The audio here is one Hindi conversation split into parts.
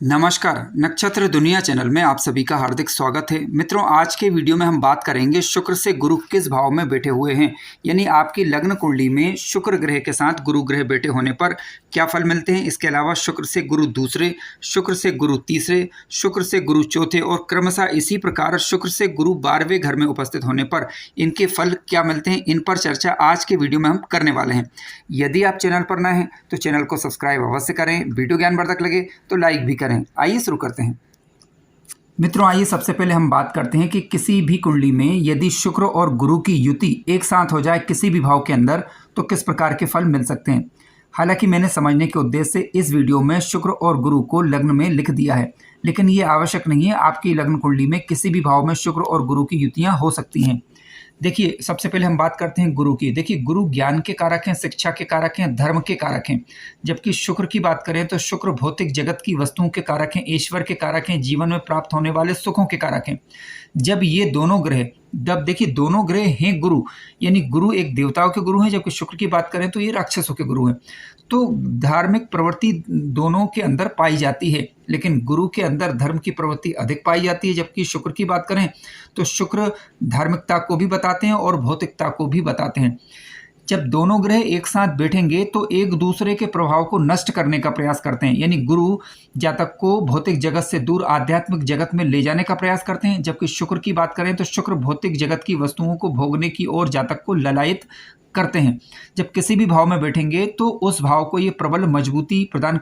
नमस्कार। नक्षत्र दुनिया चैनल में आप सभी का हार्दिक स्वागत है। मित्रों, आज के वीडियो में हम बात करेंगे शुक्र से गुरु किस भाव में बैठे हुए हैं, यानी आपकी लग्न कुंडली में शुक्र ग्रह के साथ गुरु ग्रह बैठे होने पर क्या फल मिलते हैं। इसके अलावा शुक्र से गुरु दूसरे, शुक्र से गुरु तीसरे, शुक्र से गुरु चौथे और क्रमशः इसी प्रकार शुक्र से गुरु 12वें घर में उपस्थित होने पर इनके फल क्या मिलते हैं, इन पर चर्चा आज के वीडियो में हम करने वाले हैं। यदि आप चैनल पर नए हैं तो चैनल को सब्सक्राइब अवश्य करें, वीडियो ज्ञानवर्धक लगे तो लाइक भी करें। आइए शुरू करते हैं। मित्रों, आइए सबसे पहले हम बात करते हैं कि किसी भी कुंडली में यदि शुक्र और गुरु की युति एक साथ हो जाए किसी भी भाव के अंदर तो किस प्रकार के फल मिल सकते हैं। हालांकि मैंने समझने के उद्देश्य से इस वीडियो में शुक्र और गुरु को लग्न में लिख दिया है, लेकिन ये आवश्यक नहीं है। आपकी लग्न कुंडली में किसी भी भाव में शुक्र और गुरु की युतियां हो सकती हैं। देखिए, सबसे पहले हम बात करते हैं गुरु की। देखिए, गुरु ज्ञान के कारक हैं, शिक्षा के कारक हैं, धर्म के कारक हैं। जबकि शुक्र की बात करें तो शुक्र भौतिक जगत की वस्तुओं के कारक हैं, ईश्वर के कारक हैं, जीवन में प्राप्त होने वाले सुखों के कारक हैं। जब ये दोनों ग्रह देखिए दोनों ग्रह हैं गुरु, यानी गुरु एक देवताओं के गुरु हैं, जबकि शुक्र की बात करें तो ये राक्षसों के गुरु हैं। तो धार्मिक प्रवृत्ति दोनों के अंदर पाई जाती है, लेकिन गुरु के अंदर धर्म की प्रवृत्ति अधिक पाई जाती है। जबकि शुक्र की बात करें तो शुक्र धार्मिकता को भी बताते हैं और भौतिकता को भी बताते हैं। जब दोनों ग्रह एक साथ बैठेंगे तो एक दूसरे के प्रभाव को नष्ट करने का प्रयास करते हैं, यानी गुरु जातक को भौतिक जगत से दूर आध्यात्मिक जगत में ले जाने का प्रयास करते हैं। जबकि शुक्र की बात करें तो शुक्र भौतिक जगत की वस्तुओं को भोगने की ओर जातक को ललायित करते हैं। जब किसी भी भाव में बैठेंगे तो उस भाव को ये प्रबल मजबूती प्रदान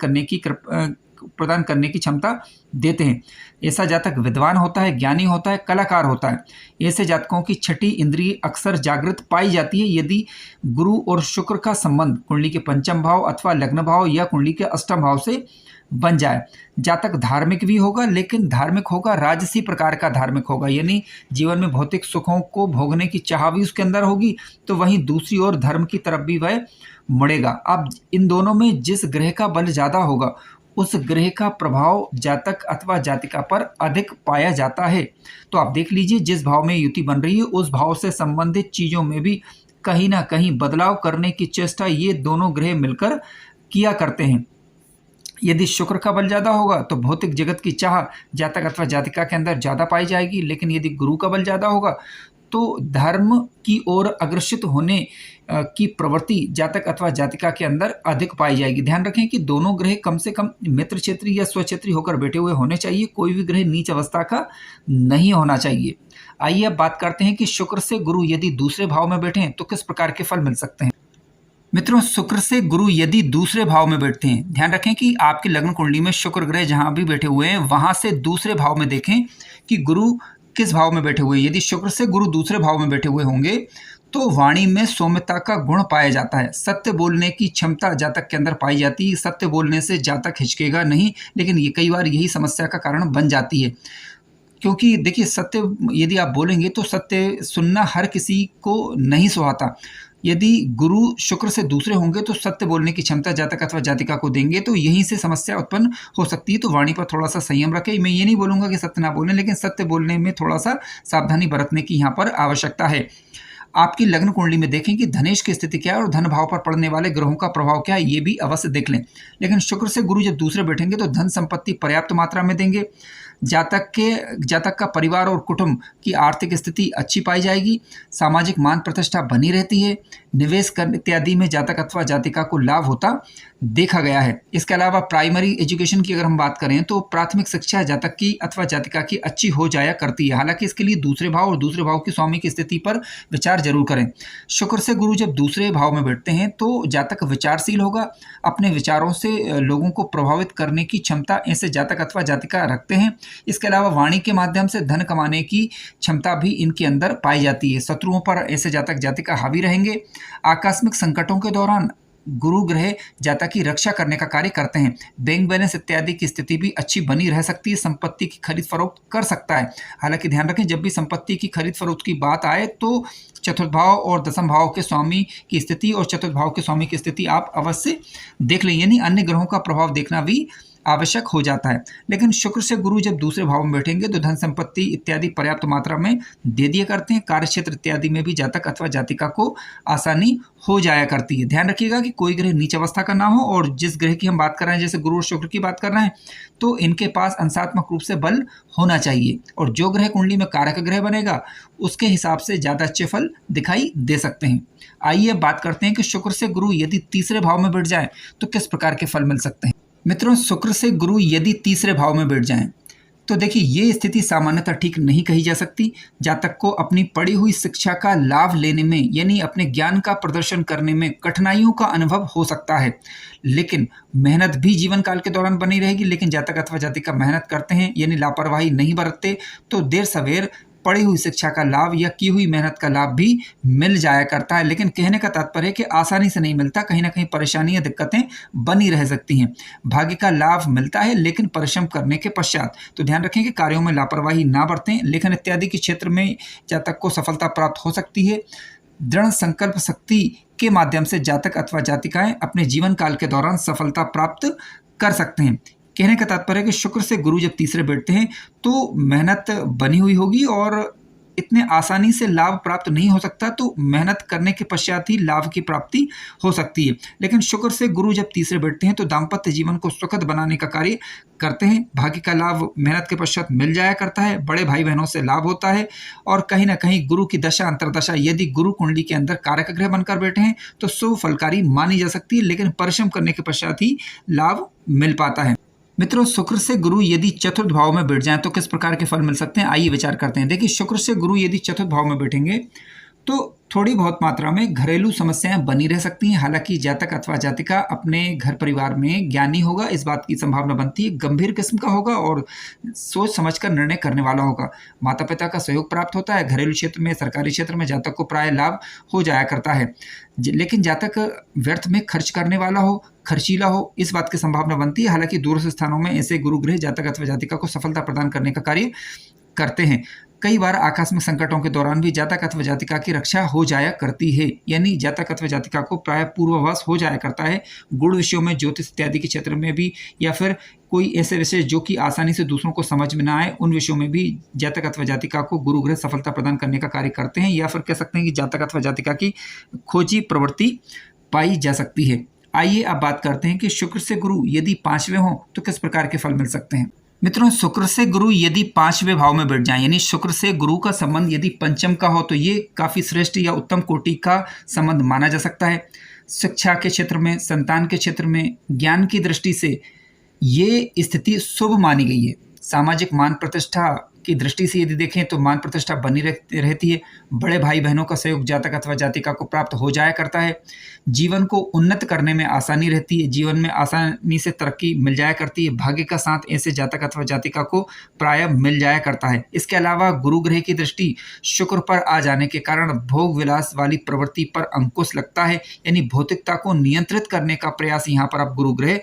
करने की क्षमता देते हैं। ऐसा जातक विद्वान होता है, ज्ञानी होता है, कलाकार होता है। ऐसे जातकों की छठी इंद्रिय अक्सर जागृत पाई जाती है यदि गुरु और शुक्र का संबंध कुंडली के पंचम भाव अथवा लग्न भाव या कुंडली के अष्टम भाव से बन जाए। जातक धार्मिक भी होगा, लेकिन धार्मिक होगा राजसी प्रकार का धार्मिक होगा, यानी जीवन में भौतिक सुखों को भोगने की चाह भी उसके अंदर होगी, तो वहीं दूसरी ओर धर्म की तरफ भी वह मुड़ेगा। अब इन दोनों में जिस ग्रह का बल ज्यादा होगा उस ग्रह का प्रभाव जातक अथवा जातिका पर अधिक पाया जाता है। तो आप देख लीजिए, जिस भाव में युति बन रही है उस भाव से संबंधित चीजों में भी कहीं ना कहीं बदलाव करने की चेष्टा ये दोनों ग्रह मिलकर किया करते हैं। यदि शुक्र का बल ज्यादा होगा तो भौतिक जगत की चाह जातक अथवा जातिका के अंदर ज्यादा पाई जाएगी, लेकिन यदि गुरु का बल ज्यादा होगा तो धर्म की ओर अग्रसित होने की प्रवृत्ति जातक अथवा जातिका के अंदर अधिक पाई जाएगी। ध्यान रखें कि दोनों ग्रह कम से कम मित्र क्षेत्रीय या स्वक्षेत्री होकर बैठे हुए होने चाहिए। कोई भी ग्रह नीच अवस्था का नहीं होना चाहिए। आइए अब बात करते हैं कि शुक्र से गुरु यदि दूसरे भाव में बैठे हैं तो किस प्रकार के फल मिल सकते हैं। मित्रों, शुक्र से गुरु यदि दूसरे भाव में बैठते हैं, ध्यान रखें कि आपकी लग्न कुंडली में शुक्र ग्रह जहां भी बैठे हुए हैं वहां से दूसरे भाव में देखें कि गुरु किस भाव में बैठे हुए हैं। यदि शुक्र से गुरु दूसरे भाव में बैठे हुए होंगे तो वाणी में सौम्यता का गुण पाया जाता है। सत्य बोलने की क्षमता जातक के अंदर पाई जाती है। सत्य बोलने से जातक हिचकेगा नहीं, लेकिन ये कई बार यही समस्या का कारण बन जाती है। क्योंकि देखिए, सत्य यदि आप बोलेंगे तो सत्य सुनना हर किसी को नहीं सुहाता। यदि गुरु शुक्र से दूसरे होंगे तो सत्य बोलने की क्षमता जातक अथवा जातिका को देंगे, तो यहीं से समस्या उत्पन्न हो सकती है। तो वाणी पर थोड़ा सा संयम रखें। मैं ये नहीं बोलूंगा कि सत्य ना बोलें, लेकिन सत्य बोलने में थोड़ा सा सावधानी बरतने की यहाँ पर आवश्यकता है। आपकी लग्न कुंडली में देखें कि धनेश की स्थिति क्या है और धन भाव पर पड़ने वाले ग्रहों का प्रभाव क्या है, ये भी अवश्य देख लें। लेकिन शुक्र से गुरु जब दूसरे बैठेंगे तो धन संपत्ति पर्याप्त मात्रा में देंगे। जातक का परिवार और कुटुंब की आर्थिक स्थिति अच्छी पाई जाएगी। सामाजिक मान प्रतिष्ठा बनी रहती है। निवेश करने इत्यादि में जातक अथवा जातिका को लाभ होता देखा गया है। इसके अलावा प्राइमरी एजुकेशन की अगर हम बात करें तो प्राथमिक शिक्षा जातक की अथवा जातिका की अच्छी हो जाया करती है। हालांकि इसके लिए दूसरे भाव और दूसरे भाव की स्वामी की स्थिति पर विचार जरूर करें। शुक्र से गुरु जब दूसरे भाव में बैठते हैं तो जातक विचारशील होगा। अपने विचारों से लोगों को प्रभावित करने की क्षमता ऐसे जातक अथवा जातिका रखते हैं। इसके अलावा वाणी के माध्यम से धन कमाने की क्षमता भी इनके अंदर पाई जाती है। शत्रुओं पर ऐसे जातक जातिका हावी रहेंगे। आकस्मिक संकटों के दौरान गुरु ग्रह जातक की रक्षा करने का कार्य करते हैं। बैंक बैलेंस इत्यादि की स्थिति भी अच्छी बनी रह सकती है। संपत्ति की खरीद फरोख्त कर सकता है। हालांकि ध्यान रखें, जब भी संपत्ति की खरीद फरोख्त की बात आए तो चतुर्थ भाव और दसम भाव के स्वामी की स्थिति और चतुर्थ भाव के स्वामी की स्थिति आप अवश्य देख लें, यानी अन्य ग्रहों का प्रभाव देखना भी आवश्यक हो जाता है। लेकिन शुक्र से गुरु जब दूसरे भाव में बैठेंगे तो धन संपत्ति इत्यादि पर्याप्त मात्रा में दे दिया करते हैं। कार्य क्षेत्र इत्यादि में भी जातक अथवा जातिका को आसानी हो जाया करती है। ध्यान रखिएगा कि कोई ग्रह नीच अवस्था का ना हो, और जिस ग्रह की हम बात कर रहे हैं जैसे गुरु और शुक्र की बात कर रहे हैं तो इनके पास अंशात्मक रूप से बल होना चाहिए, और जो ग्रह कुंडली में कारक ग्रह बनेगा उसके हिसाब से ज़्यादा अच्छे फल दिखाई दे सकते हैं। आइए अब बात करते हैं कि शुक्र से गुरु यदि तीसरे भाव में बैठ जाए तो किस प्रकार के फल मिल सकते हैं। मित्रों, शुक्र से गुरु यदि तीसरे भाव में बैठ जाएं तो देखिए ये स्थिति सामान्यतः ठीक नहीं कही जा सकती। जातक को अपनी पढ़ी हुई शिक्षा का लाभ लेने में यानी अपने ज्ञान का प्रदर्शन करने में कठिनाइयों का अनुभव हो सकता है, लेकिन मेहनत भी जीवन काल के दौरान बनी रहेगी। लेकिन जातक अथवा जातिका मेहनत करते हैं यानी लापरवाही नहीं बरतते तो देर सवेर पढ़ी हुई शिक्षा का लाभ या की हुई मेहनत का लाभ भी मिल जाया करता है। लेकिन कहने का तात्पर्य है कि आसानी से नहीं मिलता, कहीं ना कहीं परेशानियां दिक्कतें बनी रह सकती हैं। भाग्य का लाभ मिलता है लेकिन परिश्रम करने के पश्चात। तो ध्यान रखें कि कार्यों में लापरवाही ना बरतें। लेखन इत्यादि के क्षेत्र में जातक को सफलता प्राप्त हो सकती है। दृढ़ संकल्प शक्ति के माध्यम से जातक अथवा जातिकाएं अपने जीवन काल के दौरान सफलता प्राप्त कर सकते हैं। कहने का तात्पर्य है कि शुक्र से गुरु जब तीसरे बैठते हैं तो मेहनत बनी हुई होगी और इतने आसानी से लाभ प्राप्त नहीं हो सकता, तो मेहनत करने के पश्चात ही लाभ की प्राप्ति हो सकती है। लेकिन शुक्र से गुरु जब तीसरे बैठते हैं तो दाम्पत्य जीवन को सुखद बनाने का कार्य करते हैं। भाग्य का लाभ मेहनत के पश्चात मिल जाया करता है। बड़े भाई बहनों से लाभ होता है, और कहीं ना कहीं गुरु की दशा अंतरदशा यदि गुरु कुंडली के अंदर कारक ग्रह बनकर बैठे हैं तो शुभ फलकारी मानी जा सकती है। लेकिन परिश्रम करने के पश्चात ही लाभ मिल पाता है। मित्रों, शुक्र से गुरु यदि चतुर्थ भाव में बैठ जाएं तो किस प्रकार के फल मिल सकते हैं, आइए विचार करते हैं। देखिए, शुक्र से गुरु यदि चतुर्थ भाव में बैठेंगे तो थोड़ी बहुत मात्रा में घरेलू समस्याएं बनी रह सकती हैं। हालांकि जातक अथवा जातिका अपने घर परिवार में ज्ञानी होगा, इस बात की संभावना बनती है। गंभीर किस्म का होगा और सोच समझकर निर्णय करने वाला होगा। माता पिता का सहयोग प्राप्त होता है। घरेलू क्षेत्र में, सरकारी क्षेत्र में जातक को प्राय लाभ हो जाया करता है। लेकिन जातक व्यर्थ में खर्च करने वाला हो, खर्चीला हो, इस बात की संभावना बनती है। हालांकि दूरस्थ स्थानों में ऐसे गुरु ग्रह जातक अथवा जातिका को सफलता प्रदान करने का कार्य करते हैं। कई बार आकस्मिक संकटों के दौरान भी जातक अथवा जातिका की रक्षा हो जाया करती है, यानी जातक अथवा जातिका को प्राय पूर्वाभास हो जाया करता है। गुण विषयों में, ज्योतिष इत्यादि के क्षेत्र में भी, या फिर कोई ऐसे विषय जो कि आसानी से दूसरों को समझ में ना आए, उन विषयों में भी जातक अथवा जातिका को गुरु ग्रह सफलता प्रदान करने का कार्य करते हैं, या फिर कह सकते हैं कि जातक अथवा जातिका की खोजी प्रवृत्ति पाई जा सकती है। आइए अब बात करते हैं कि शुक्र से गुरु यदि पांचवें हों तो किस प्रकार के फल मिल सकते हैं। मित्रों, शुक्र से गुरु यदि पांचवें भाव में बैठ जाएं, यानी शुक्र से गुरु का संबंध यदि पंचम का हो तो ये काफी श्रेष्ठ या उत्तम कोटि का संबंध माना जा सकता है। शिक्षा के क्षेत्र में, संतान के क्षेत्र में, ज्ञान की दृष्टि से ये स्थिति शुभ मानी गई है। सामाजिक मान प्रतिष्ठा की दृष्टि से यदि देखें तो मान प्रतिष्ठा बनी रहती है। बड़े भाई बहनों का सहयोग जातक अथवा जातिका को प्राप्त हो जाया करता है। जीवन को उन्नत करने में आसानी रहती है। जीवन में आसानी से तरक्की मिल जाया करती है। भाग्य का साथ ऐसे जातक अथवा जातिका को प्राय मिल जाया करता है। इसके अलावा गुरु ग्रह की दृष्टि शुक्र पर आ जाने के कारण भोग विलास वाली प्रवृत्ति पर अंकुश लगता है, यानी भौतिकता को नियंत्रित करने का प्रयास यहाँ पर आप गुरु ग्रह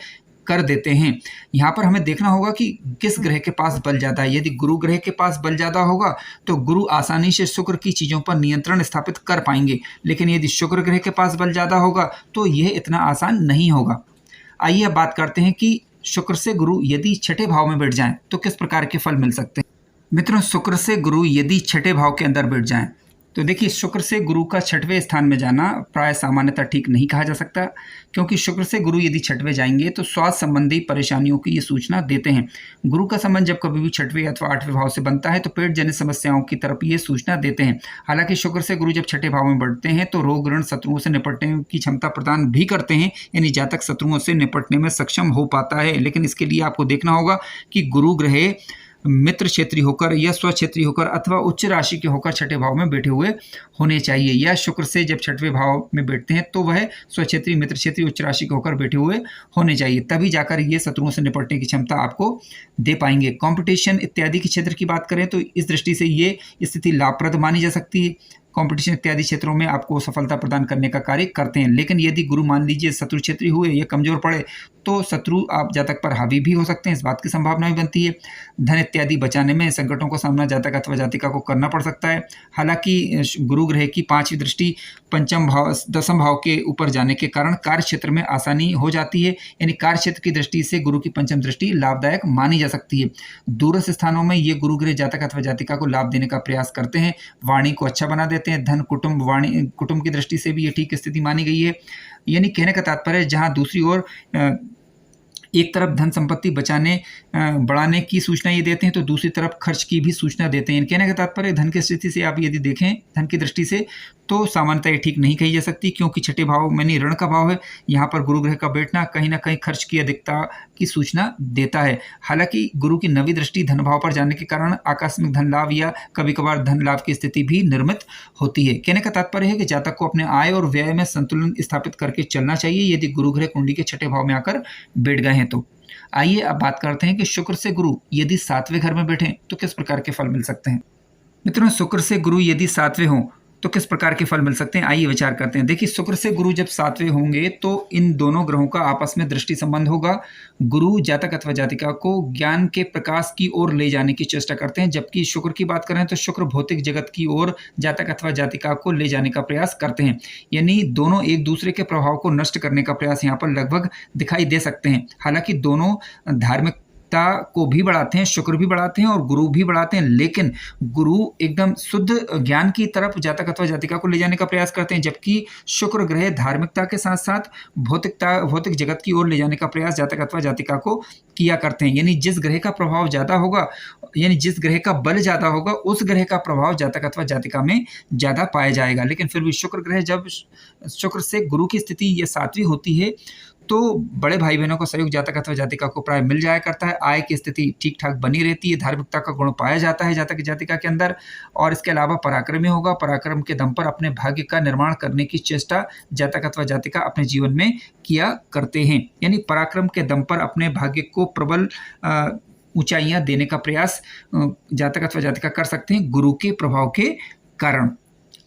कर देते हैं। यहाँ पर हमें देखना होगा कि किस ग्रह के पास बल ज्यादा है। यदि गुरु ग्रह के पास बल ज्यादा होगा तो गुरु आसानी से शुक्र की चीजों पर नियंत्रण स्थापित कर पाएंगे, लेकिन यदि शुक्र ग्रह के पास बल ज्यादा होगा तो यह इतना आसान नहीं होगा। आइए अब बात करते हैं कि शुक्र से गुरु यदि छठे भाव में बैठ जाएं तो किस प्रकार के फल मिल सकते हैं। मित्रों, शुक्र से गुरु यदि छठे भाव के अंदर बैठ जाएं तो देखिए, शुक्र से गुरु का छठवें स्थान में जाना प्राय सामान्यतः ठीक नहीं कहा जा सकता, क्योंकि शुक्र से गुरु यदि छठवें जाएंगे तो स्वास्थ्य संबंधी परेशानियों की ये सूचना देते हैं। गुरु का संबंध जब कभी भी छठवें अथवा आठवें भाव से बनता है तो पेट जनित समस्याओं की तरफ ये सूचना देते हैं। हालांकि शुक्र से गुरु जब छठे भाव में बढ़ते हैं तो रोग ऋण शत्रुओं से निपटने की क्षमता प्रदान भी करते हैं, यानी जातक शत्रुओं से निपटने में सक्षम हो पाता है। लेकिन इसके लिए आपको देखना होगा कि गुरु ग्रह मित्र क्षेत्रीय होकर या स्वक्षेत्रीय होकर अथवा उच्च राशि के होकर छठे भाव में बैठे हुए होने चाहिए। या शुक्र से जब छठवें भाव में बैठते हैं तो वह स्वक्षेत्रीय, मित्र क्षेत्रीय, उच्च राशि के होकर बैठे हुए होने चाहिए, तभी जाकर ये शत्रुओं से निपटने की क्षमता आपको दे पाएंगे। कंपटीशन इत्यादि के क्षेत्र की बात करें तो इस दृष्टि से ये स्थिति लाभप्रद मानी जा सकती है। कंपटीशन इत्यादि क्षेत्रों में आपको सफलता प्रदान करने का कार्य करते हैं। लेकिन यदि गुरु मान लीजिए शत्रु क्षेत्री हुए या कमजोर पड़े तो शत्रु आप जातक पर हावी भी हो सकते हैं, इस बात की संभावना भी बनती है। धन इत्यादि बचाने में संकटों का सामना जातक अथवा जातिका को करना पड़ सकता है। हालांकि गुरु ग्रह की 5वीं दृष्टि पंचम भाव 10वें भाव के ऊपर जाने के कारण कार्य क्षेत्र में आसानी हो जाती है, यानी कार्य क्षेत्र की दृष्टि से गुरु की पंचम दृष्टि लाभदायक मानी जा सकती है। दूरस्थ स्थानों में ये गुरु ग्रह जातक अथवा जातिका को लाभ देने का प्रयास करते हैं, वाणी को अच्छा बना देते हैं। धन कुटुंब वाणी कुटुंब की दृष्टि से भी ये ठीक स्थिति मानी गई है। यानी कहने का तात्पर्य जहां दूसरी ओर एक तरफ धन संपत्ति बचाने बढ़ाने की सूचना ये देते हैं तो दूसरी तरफ खर्च की भी सूचना देते हैं। कहने का तात्पर्य धन की स्थिति से आप यदि देखें धन की दृष्टि से तो सामान्यतः ये ठीक नहीं कही जा सकती, क्योंकि छठे भाव में ऋण का भाव है। यहाँ पर गुरु ग्रह का बैठना कहीं ना कहीं खर्च की अधिकता की सूचना देता है। हालांकि गुरु की 9वीं दृष्टि धन भाव पर जाने के कारण आकस्मिक धन लाभ या कभी कभार धन लाभ की स्थिति भी निर्मित होती है। कहने का तात्पर्य है कि जातक को अपने आय और व्यय में संतुलन स्थापित करके चलना चाहिए यदि गुरु ग्रह कुंडली के छठे भाव में आकर बैठ गए हैं तो। आइए अब बात करते हैं कि शुक्र से गुरु यदि 7वें घर में बैठे तो किस प्रकार के फल मिल सकते हैं। मित्रों, शुक्र से गुरु यदि 7वें हों तो किस प्रकार के फल मिल सकते हैं, आइए विचार करते हैं। देखिए, शुक्र से गुरु जब 7वें होंगे तो इन दोनों ग्रहों का आपस में दृष्टि संबंध होगा। गुरु जातक अथवा जातिका को ज्ञान के प्रकाश की ओर ले जाने की चेष्टा करते हैं, जबकि शुक्र की बात करें तो शुक्र भौतिक जगत की ओर जातक अथवा जातिका को ले जाने का प्रयास करते हैं। यानी दोनों एक दूसरे के प्रभाव को नष्ट करने का प्रयास यहाँ पर लगभग दिखाई दे सकते हैं। हालांकि दोनों धार्मिक को भी बढ़ाते हैं, शुक्र भी बढ़ाते हैं और गुरु भी बढ़ाते हैं, लेकिन गुरु एकदम शुद्ध ज्ञान की तरफ जातक अथवा जातिका को ले जाने का प्रयास करते हैं, जबकि शुक्र ग्रह धार्मिकता के साथ साथ भौतिक जगत की ओर ले जाने का प्रयास जातक अथवा जातिका को किया करते हैं। यानी जिस ग्रह का प्रभाव ज्यादा होगा, यानी जिस ग्रह का बल ज्यादा होगा, उस ग्रह का प्रभाव जातक अथवा जातिका में ज्यादा पाया जाएगा। लेकिन फिर भी शुक्र ग्रह जब शुक्र से गुरु की स्थिति ये 7वीं होती है तो बड़े भाई बहनों का सहयोग जातक अथवा जातिका को प्राय मिल जाया करता है। आय की स्थिति ठीक ठाक बनी रहती है, धार्मिकता का गुण पाया जाता है जातक जातिका के अंदर, और इसके अलावा पराक्रमी होगा। पराक्रम के दम पर अपने भाग्य का निर्माण करने की चेष्टा जातक अथवा जातिका अपने जीवन में किया करते हैं। यानी पराक्रम के दम पर अपने भाग्य को प्रबल ऊंचाइयां देने का प्रयास जातक अथवा जातिका कर सकते हैं गुरु के प्रभाव के कारण।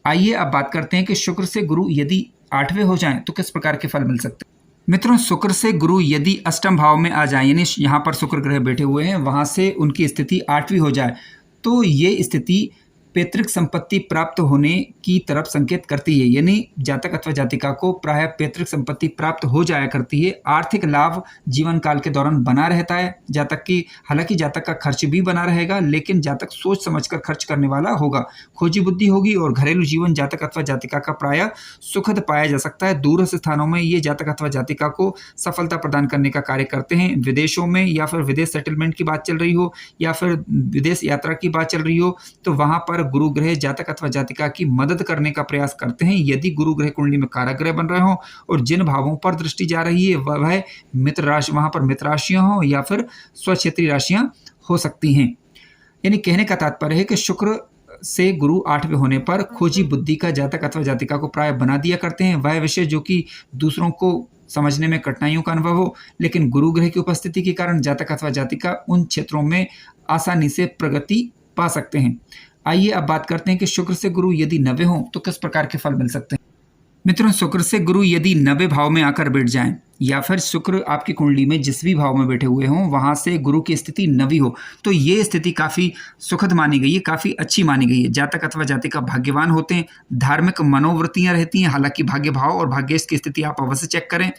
आइए अब बात करते हैं कि शुक्र से गुरु यदि 8वें हो जाएं तो किस प्रकार के फल मिल सकते हैं। मित्रों, शुक्र से गुरु यदि अष्टम भाव में आ जाए, यानी यहाँ पर शुक्र ग्रह बैठे हुए हैं, वहां से उनकी स्थिति 8वीं हो जाए तो ये स्थिति पैतृक संपत्ति प्राप्त होने की तरफ संकेत करती है। यानी जातक अथवा जातिका को प्राय पैतृक संपत्ति प्राप्त हो जाया करती है। आर्थिक लाभ जीवन काल के दौरान बना रहता है जातक की। हालांकि जातक का खर्च भी बना रहेगा, लेकिन जातक सोच समझकर खर्च करने वाला होगा, खोजी बुद्धि होगी और घरेलू जीवन जातक अथवा जातिका का प्राय सुखद पाया जा सकता है। दूरस्थ स्थानों में ये जातक अथवा जातिका को सफलता प्रदान करने का कार्य करते हैं। विदेशों में या फिर विदेश सेटलमेंट की बात चल रही हो या फिर विदेश यात्रा की बात चल रही हो तो वहां पर गुरु ग्रह जातक अथवा जातिका की मदद करने का प्रयास करते हैं। यदि गुरु ग्रह कुंडली में कारक ग्रह बन रहे हो और जिन भावों पर दृष्टि जा रही है वह मित्र राशि, वहां पर मित्र राशियां हो या फिर स्वक्षेत्रीय राशियां हो सकती हैं। यानी कहने का तात्पर्य है कि शुक्र से गुरु 8वें होने पर खोजी बुद्धि का जातक अथवा जातिका को प्राय बना दिया करते हैं। वह विषय जो कि दूसरों को समझने में कठिनाइयों का अनुभव हो, लेकिन गुरु ग्रह की उपस्थिति के कारण जातक अथवा जातिका उन क्षेत्रों में आसानी से प्रगति पा सकते हैं। आइए अब बात करते हैं कि शुक्र से गुरु यदि 9वें हों तो किस प्रकार के फल मिल सकते हैं। मित्रों, शुक्र से गुरु यदि 9वें भाव में आकर बैठ जाएं या फिर शुक्र आपकी कुंडली में जिस भी भाव में बैठे हुए हों वहां से गुरु की स्थिति 9वीं हो तो ये स्थिति काफी सुखद मानी गई है, काफी अच्छी मानी गई है। जातक अथवा जातिका भाग्यवान होते हैं, धार्मिक मनोवृत्तियां रहती हैं। हालांकि भाग्य भाव और भाग्येश की स्थिति आप अवश्य चेक करें।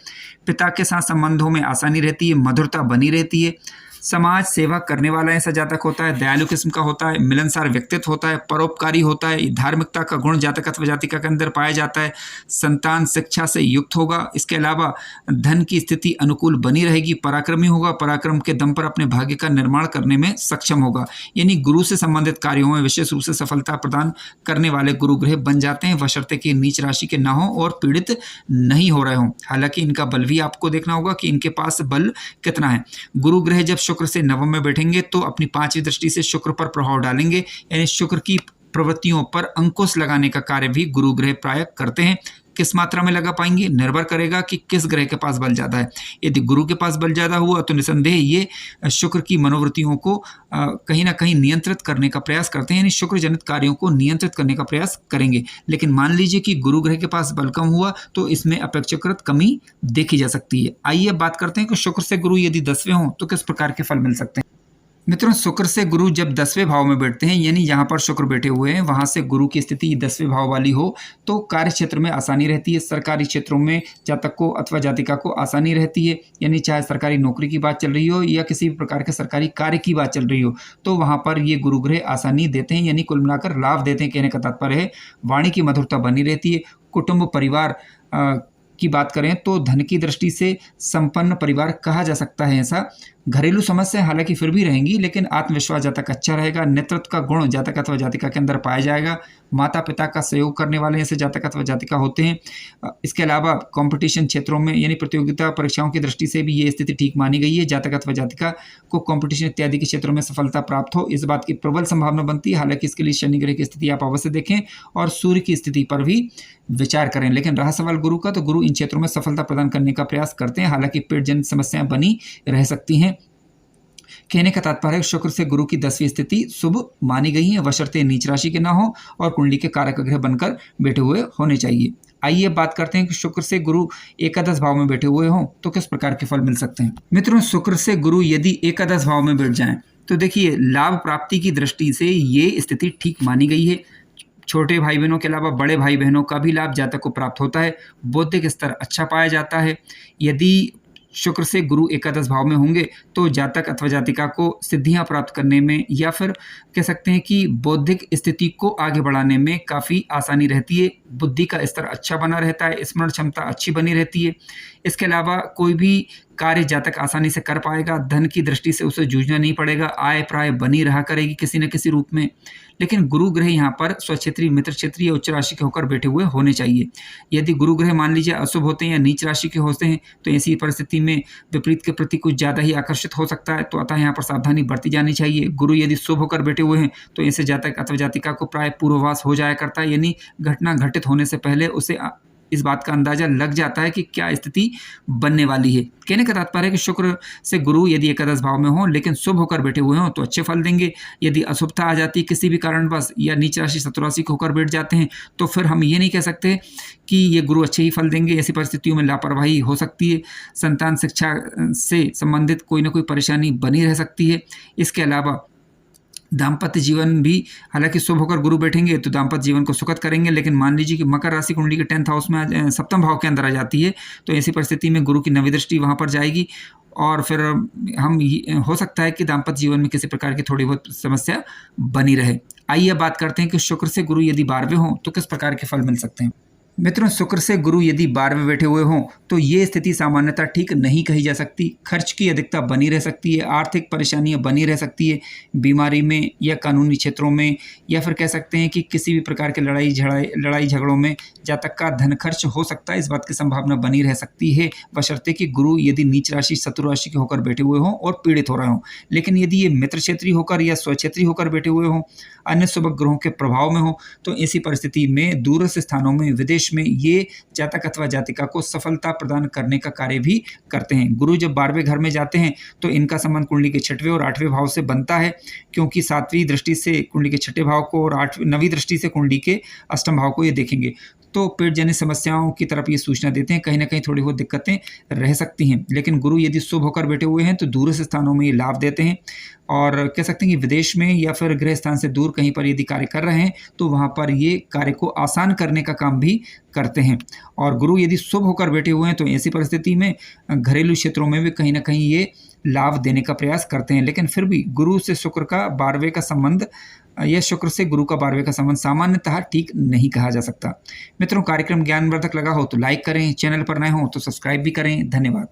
पिता के साथ संबंधों में आसानी रहती है, मधुरता बनी रहती है। समाज सेवा करने वाला ऐसा जातक होता है, दयालु किस्म का होता है, मिलनसार व्यक्तित्व होता है, परोपकारी होता है। धार्मिकता का गुण जातक अथवा जातिका के अंदर पाया जाता है। संतान शिक्षा से युक्त होगा। इसके अलावा धन की स्थिति अनुकूल बनी रहेगी। पराक्रमी होगा, पराक्रम के दम पर अपने भाग्य का निर्माण करने में सक्षम होगा। यानी गुरु से संबंधित कार्यों में विशेष रूप से सफलता प्रदान करने वाले गुरु ग्रह बन जाते हैं, बशर्ते कि नीच राशि के ना हो और पीड़ित नहीं हो रहे हों। हालांकि इनका बल भी आपको देखना होगा कि इनके पास बल कितना है। गुरु ग्रह जब शुक्र से 9वें में बैठेंगे तो अपनी 5वीं दृष्टि से शुक्र पर प्रभाव डालेंगे, यानी शुक्र की प्रवृत्तियों पर अंकुश लगाने का कार्य भी गुरु ग्रह प्राय करते हैं। किस मात्रा में लगा पाएंगे निर्भर करेगा कि किस ग्रह के पास बल ज़्यादा है। यदि गुरु के पास बल ज़्यादा हुआ तो निसंदेह ये शुक्र की मनोवृत्तियों को कहीं ना कहीं नियंत्रित करने का प्रयास करते हैं, यानी शुक्र जनित कार्यों को नियंत्रित करने का प्रयास करेंगे। लेकिन मान लीजिए कि गुरु ग्रह के पास बल कम हुआ तो इसमें अपेक्षाकृत कमी देखी जा सकती है। आइए अब बात करते हैं कि शुक्र से गुरु यदि 10वें हों तो किस प्रकार के फल मिल सकते हैं। मित्रों, शुक्र से गुरु जब 10वें भाव में बैठते हैं, यानी जहाँ पर शुक्र बैठे हुए हैं वहाँ से गुरु की स्थिति 10वें भाव वाली हो तो कार्य क्षेत्र में आसानी रहती है। सरकारी क्षेत्रों में जातक को अथवा जातिका को आसानी रहती है, यानी चाहे सरकारी नौकरी की बात चल रही हो या किसी भी प्रकार के सरकारी कार्य की बात चल रही हो तो वहाँ पर ये गुरु ग्रह आसानी देते हैं, यानी कुल मिलाकर लाभ देते हैं। कहने का तात्पर्य है वाणी की मधुरता बनी रहती है। कुटुंब परिवार की बात करें तो धन की दृष्टि से संपन्न परिवार कहा जा सकता है। ऐसा घरेलू समस्या हालांकि फिर भी रहेंगी, लेकिन आत्मविश्वास जातक अच्छा रहेगा। नेतृत्व का गुण जातक अथवा जातिका के अंदर पाया जाएगा। माता पिता का सहयोग करने वाले ऐसे जातक अथवा जातिका होते हैं। इसके अलावा कंपटीशन क्षेत्रों में यानी प्रतियोगिता परीक्षाओं की दृष्टि से भी ये स्थिति ठीक मानी गई है। जातक अथवा जातिका को कंपटीशन इत्यादि के क्षेत्रों में सफलता प्राप्त हो इस बात की प्रबल संभावना बनती है। हालांकि इसके लिए शनि ग्रह की स्थिति आप अवश्य देखें और सूर्य की स्थिति पर भी विचार करें। लेकिन रहा सवाल गुरु का, तो गुरु इन क्षेत्रों में सफलता प्रदान करने का प्रयास करते हैं। हालांकि पेट जनित समस्याएं बनी रह सकती हैं। कहने का तात्पर्य शुक्र से गुरु की 10वीं स्थिति शुभ मानी गई है, बशर्ते नीच राशि के ना हो और कुंडली के कारक ग्रह बनकर बैठे हुए होने चाहिए। आइए बात करते हैं कि शुक्र से गुरु एकादश भाव में बैठे हुए हों तो किस प्रकार के फल मिल सकते हैं। मित्रों, शुक्र से गुरु यदि एकादश भाव में बैठ जाएं तो देखिए लाभ प्राप्ति की दृष्टि से ये स्थिति ठीक मानी गई है। छोटे भाई बहनों के अलावा बड़े भाई बहनों का भी लाभ जातक को प्राप्त होता है। बौद्धिक स्तर अच्छा पाया जाता है। यदि शुक्र से गुरु एकादश भाव में होंगे तो जातक अथवा जातिका को सिद्धियां प्राप्त करने में या फिर कह सकते हैं कि बौद्धिक स्थिति को आगे बढ़ाने में काफ़ी आसानी रहती है। बुद्धि का स्तर अच्छा बना रहता है। स्मरण क्षमता अच्छी बनी रहती है। इसके अलावा कोई भी कार्य जातक आसानी से कर पाएगा। धन की दृष्टि से उसे जूझना नहीं पड़ेगा। आय प्राय बनी रहा करेगी किसी न किसी रूप में। लेकिन गुरु ग्रह यहाँ पर स्वक्षेत्रीय, मित्र क्षेत्रीय या उच्च राशि के होकर बैठे हुए होने चाहिए। यदि गुरु ग्रह मान लीजिए अशुभ होते हैं या नीच राशि के होते हैं तो ऐसी परिस्थिति में विपरीत के प्रति कुछ ज़्यादा ही आकर्षित हो सकता है। तो अतः यहाँ पर सावधानी बरती जानी चाहिए। गुरु यदि शुभ होकर बैठे हुए हैं तो ऐसे जातक अथवा जातिका को प्राय पूर्वाभास हो जाया करता है, यानी घटना घटित होने से पहले उसे इस बात का अंदाजा लग जाता है कि क्या स्थिति बनने वाली है। कहने का तात्पर्य है कि शुक्र से गुरु यदि एकादश भाव में हो लेकिन शुभ होकर बैठे हुए हों तो अच्छे फल देंगे। यदि अशुभता आ जाती किसी भी कारणवश या नीच राशि शत्रु राशि होकर बैठ जाते हैं तो फिर हम ये नहीं कह सकते कि ये गुरु अच्छे ही फल देंगे। ऐसी परिस्थितियों में लापरवाही हो सकती है। संतान शिक्षा से संबंधित कोई ना कोई परेशानी बनी रह सकती है। इसके अलावा दाम्पत्य जीवन भी हालांकि शुभ होकर गुरु बैठेंगे तो दाम्पत्य जीवन को सुखद करेंगे। लेकिन मान लीजिए कि मकर राशि कुंडली के 10th हाउस में सप्तम भाव के अंदर आ जाती है तो ऐसी परिस्थिति में गुरु की 9वीं दृष्टि वहाँ पर जाएगी और फिर हम हो सकता है कि दाम्पत्य जीवन में किसी प्रकार की थोड़ी बहुत समस्या बनी रहे। आइए अब बात करते हैं कि शुक्र से गुरु यदि 12वें हों तो किस प्रकार के फल मिल सकते हैं। मित्रों, शुक्र से गुरु यदि 12वें बैठे हुए हों तो ये स्थिति सामान्यतः ठीक नहीं कही जा सकती। खर्च की अधिकता बनी रह सकती है। आर्थिक परेशानियां बनी रह सकती है। बीमारी में या कानूनी क्षेत्रों में या फिर कह सकते हैं कि किसी भी प्रकार के लड़ाई झगड़ों में जातक का धन खर्च हो सकता है। इस बात की संभावना बनी रह सकती है बशर्ते कि गुरु यदि नीच राशि शत्रु राशि के होकर बैठे हुए हों और पीड़ित हो रहे हों। लेकिन यदि ये मित्र क्षेत्रीय होकर या स्वक्षेत्रीय होकर बैठे हुए हों, अन्य शुभ ग्रहों के प्रभाव में हो तो ऐसी परिस्थिति में दूरस्थ स्थानों में विदेश में ये जातक अथवा जातिका को सफलता प्रदान करने का कार्य भी करते हैं। गुरु जब 12वें घर में जाते हैं तो इनका संबंध कुंडली के 6वें और 8वें भाव से बनता है, क्योंकि 7वीं दृष्टि से कुंडली के 6ठे भाव को और 9वीं दृष्टि से कुंडली के 8म भाव को ये देखेंगे तो पेट जनित समस्याओं की तरफ ये सूचना देते हैं। कहीं ना कहीं थोड़ी बहुत दिक्कतें रह सकती हैं। लेकिन गुरु यदि शुभ होकर बैठे हुए हैं तो दूरस्थ स्थानों में ये लाभ देते हैं और कह सकते हैं कि विदेश में या फिर गृह स्थान से दूर कहीं पर यदि कार्य कर रहे हैं तो वहाँ पर ये कार्य को आसान करने का काम भी करते हैं। और गुरु यदि शुभ होकर बैठे हुए हैं तो ऐसी परिस्थिति में घरेलू क्षेत्रों में भी कहीं ना कहीं ये लाभ देने का प्रयास करते हैं। लेकिन फिर भी गुरु से शुक्र का 12वें का संबंध या शुक्र से गुरु का 12वें का संबंध सामान्यतः ठीक नहीं कहा जा सकता। मित्रों, कार्यक्रम ज्ञानवर्धक लगा हो तो लाइक करें, चैनल पर नए हो तो सब्सक्राइब भी करें। धन्यवाद।